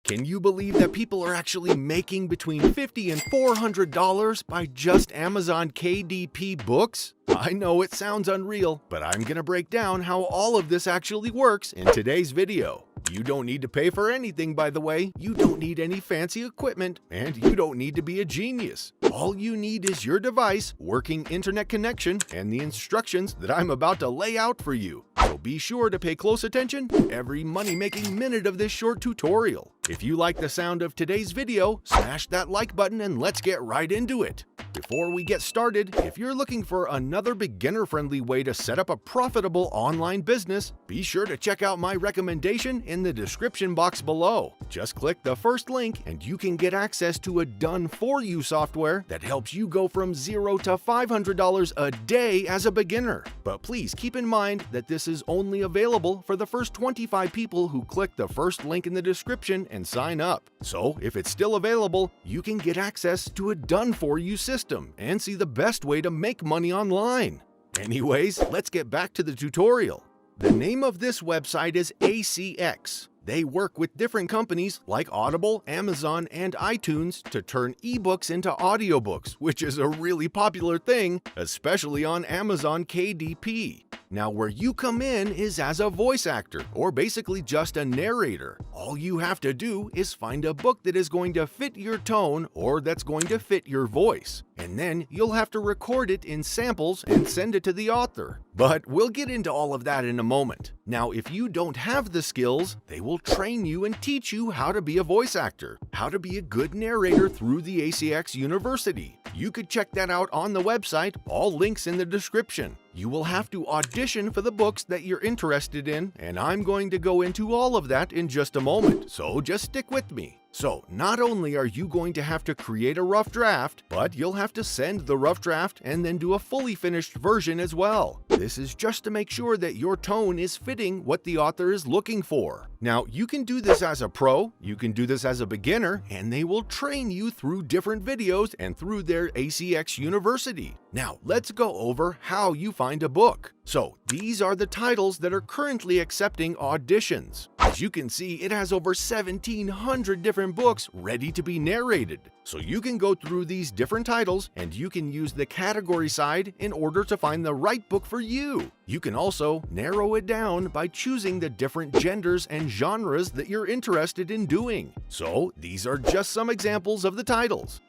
Can you believe that people are actually making between $50 and $400 by just Amazon KDP books? I know it sounds unreal, but I'm gonna break down how all of this actually works in today's video. You don't need to pay for anything, by the way. You don't need any fancy equipment, and you don't need to be a genius. All you need is your device, working internet connection, and the instructions that I'm about to lay out for you. So be sure to pay close attention to every money-making minute of this short tutorial. If you like the sound of today's video, smash that like button and let's get right into it. Before we get started, if you're looking for another beginner-friendly way to set up a profitable online business, be sure to check out my recommendation in the description box below. Just click the first link and you can get access to a done-for-you software that helps you go from $0 to $500 a day as a beginner. But please keep in mind that this is only available for the first 25 people who click the first link in the description and sign up. So if it's still available, you can get access to a done-for-you system and see the best way to make money online. Anyways, let's get back to the tutorial. The name of this website is ACX. They work with different companies like Audible, Amazon, and iTunes to turn ebooks into audiobooks, which is a really popular thing, especially on Amazon KDP. Now, where you come in is as a voice actor, or basically just a narrator. All you have to do is find a book that is going to fit your tone or that's going to fit your voice. And then you'll have to record it in samples and send it to the author. But we'll get into all of that in a moment. Now, if you don't have the skills, they will train you and teach you how to be a voice actor, how to be a good narrator through the ACX University. You could check that out on the website, all links in the description. You will have to audition for the books that you're interested in, and I'm going to go into all of that in just a moment, so just stick with me. So, not only are you going to have to create a rough draft, but you'll have to send the rough draft and then do a fully finished version as well. This is just to make sure that your tone is fitting what the author is looking for. Now, you can do this as a pro, you can do this as a beginner, and they will train you through different videos and through their ACX University. Now, let's go over how you find a book. So, these are the titles that are currently accepting auditions. As you can see, it has over 1,700 different books ready to be narrated. So you can go through these different titles and you can use the category side in order to find the right book for you. You can also narrow it down by choosing the different genders and genres that you're interested in doing. So these are just some examples of the titles.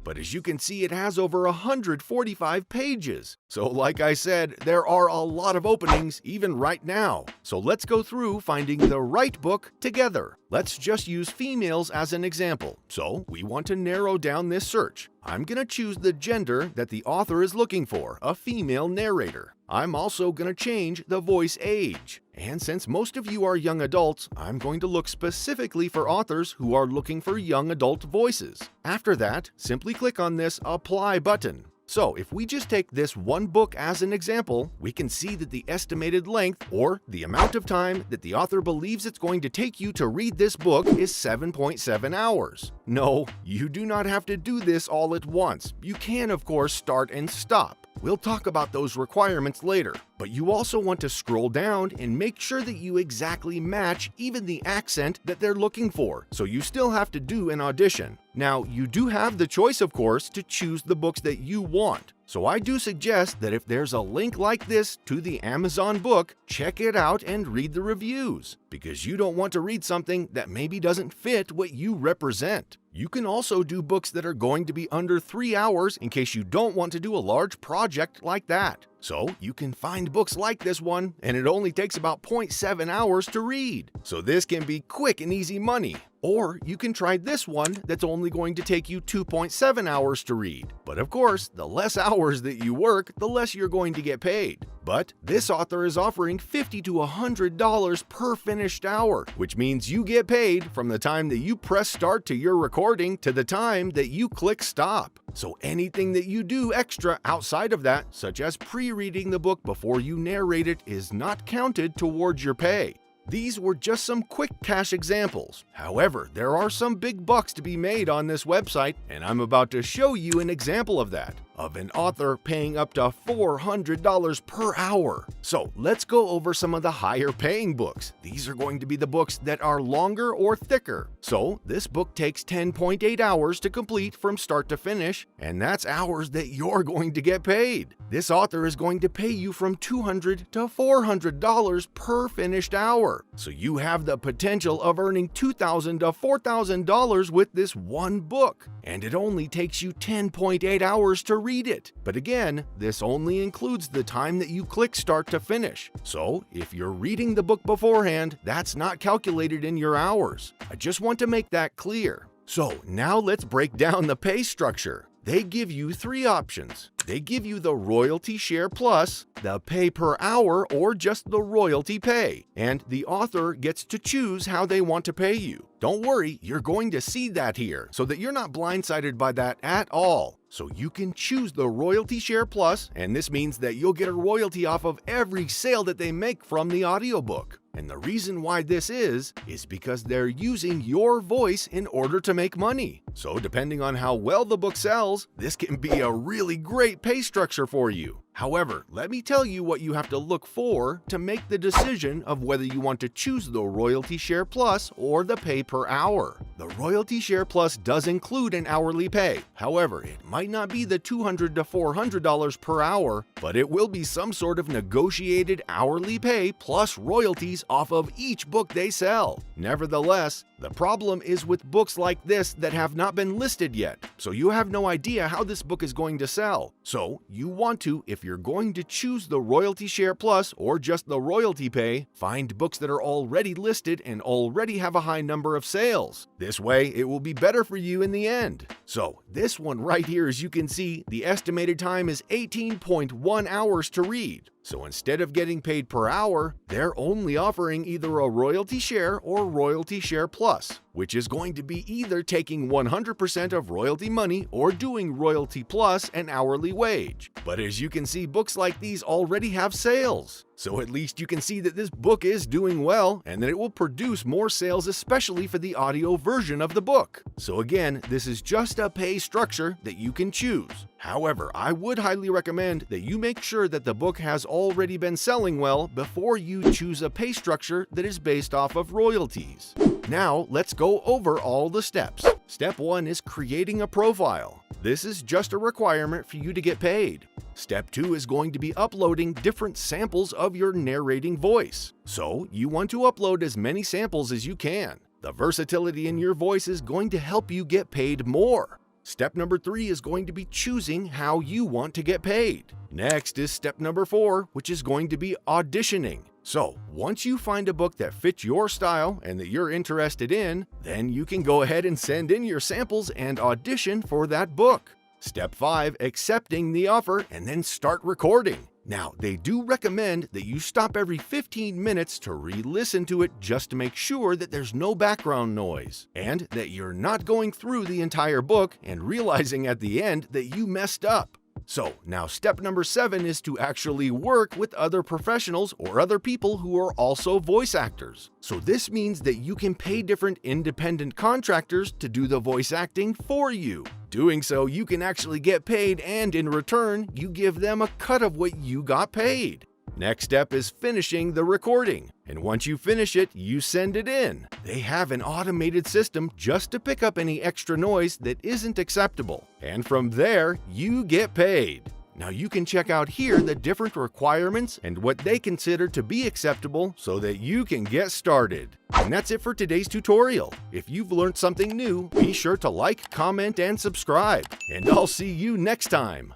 But as you can see, it has over 145 pages. So like I said, there are a lot of openings even right now. So let's go through finding the right book together. Let's just use females as an example. So we want to narrow down this search. I'm going to choose the gender that the author is looking for, a female narrator. I'm also going to change the voice age. And since most of you are young adults, I'm going to look specifically for authors who are looking for young adult voices. After that, simply click on this Apply button. So if we just take this one book as an example, we can see that the estimated length, or the amount of time that the author believes it's going to take you to read this book, is 7.7 hours. No, you do not have to do this all at once. You can, of course, start and stop. We'll talk about those requirements later, but you also want to scroll down and make sure that you exactly match even the accent that they're looking for, so you still have to do an audition. Now, you do have the choice, of course, to choose the books that you want. So I do suggest that if there's a link like this to the Amazon book, check it out and read the reviews, because you don't want to read something that maybe doesn't fit what you represent. You can also do books that are going to be under 3 hours in case you don't want to do a large project like that. So you can find books like this one, and it only takes about 0.7 hours to read. So this can be quick and easy money. Or you can try this one that's only going to take you 2.7 hours to read. But of course, the less hours that you work, the less you're going to get paid. But this author is offering $50 to $100 per finished hour, which means you get paid from the time that you press start to your recording to the time that you click stop. So anything that you do extra outside of that, such as pre-reading the book before you narrate it, is not counted towards your pay. These were just some quick cash examples. However, there are some big bucks to be made on this website, and I'm about to show you an example of that. of an author paying up to $400 per hour. So let's go over some of the higher paying books. These are going to be the books that are longer or thicker. So this book takes 10.8 hours to complete from start to finish, and that's hours that you're going to get paid. This author is going to pay you from $200 to $400 per finished hour. So you have the potential of earning $2,000 to $4,000 with this one book, and it only takes you 10.8 hours to read it. But again, this only includes the time that you click start to finish. So if you're reading the book beforehand, that's not calculated in your hours. I just want to make that clear. So now let's break down the pay structure. They give you three options. They give you the Royalty Share Plus, the Pay Per Hour, or just the Royalty Pay, and the author gets to choose how they want to pay you. Don't worry, you're going to see that here, so that you're not blindsided by that at all. So you can choose the Royalty Share Plus, and this means that you'll get a royalty off of every sale that they make from the audiobook. And the reason why this is because they're using your voice in order to make money. So depending on how well the book sells, this can be a really great pay structure for you. However, let me tell you what you have to look for to make the decision of whether you want to choose the Royalty Share Plus or the Pay Per Hour. The Royalty Share Plus does include an hourly pay. However, it might not be the $200 to $400 per hour, but it will be some sort of negotiated hourly pay plus royalties off of each book they sell. Nevertheless, the problem is with books like this that have not been listed yet, so you have no idea how this book is going to sell. So you want to, if you're going to choose the Royalty Share Plus or just the Royalty Pay, find books that are already listed and already have a high number of sales. This way, it will be better for you in the end. So this one right here, as you can see, the estimated time is 18.1 hours to read. So instead of getting paid per hour, they're only offering either a Royalty Share or Royalty Share Plus, which is going to be either taking 100% of royalty money or doing Royalty Plus an hourly wage. But as you can see, books like these already have sales. So at least you can see that this book is doing well and that it will produce more sales, especially for the audio version of the book. So again, this is just a pay structure that you can choose. However, I would highly recommend that you make sure that the book has already been selling well before you choose a pay structure that is based off of royalties. Now, let's go over all the steps. Step 1 is creating a profile. This is just a requirement for you to get paid. Step 2 is going to be uploading different samples of your narrating voice. So, you want to upload as many samples as you can. The versatility in your voice is going to help you get paid more. Step number 3 is going to be choosing how you want to get paid. Next is step number 4, which is going to be auditioning. So, once you find a book that fits your style and that you're interested in, then you can go ahead and send in your samples and audition for that book. Step 5, accepting the offer and then start recording. Now, they do recommend that you stop every 15 minutes to re-listen to it just to make sure that there's no background noise and that you're not going through the entire book and realizing at the end that you messed up. So now step number 7 is to actually work with other professionals or other people who are also voice actors. So this means that you can pay different independent contractors to do the voice acting for you. Doing so, you can actually get paid, and in return, you give them a cut of what you got paid. Next step is finishing the recording, and once you finish it, you send it in. They have an automated system just to pick up any extra noise that isn't acceptable, and from there, you get paid. Now you can check out here the different requirements and what they consider to be acceptable so that you can get started. And that's it for today's tutorial. If you've learned something new, be sure to like, comment, and subscribe. And I'll see you next time.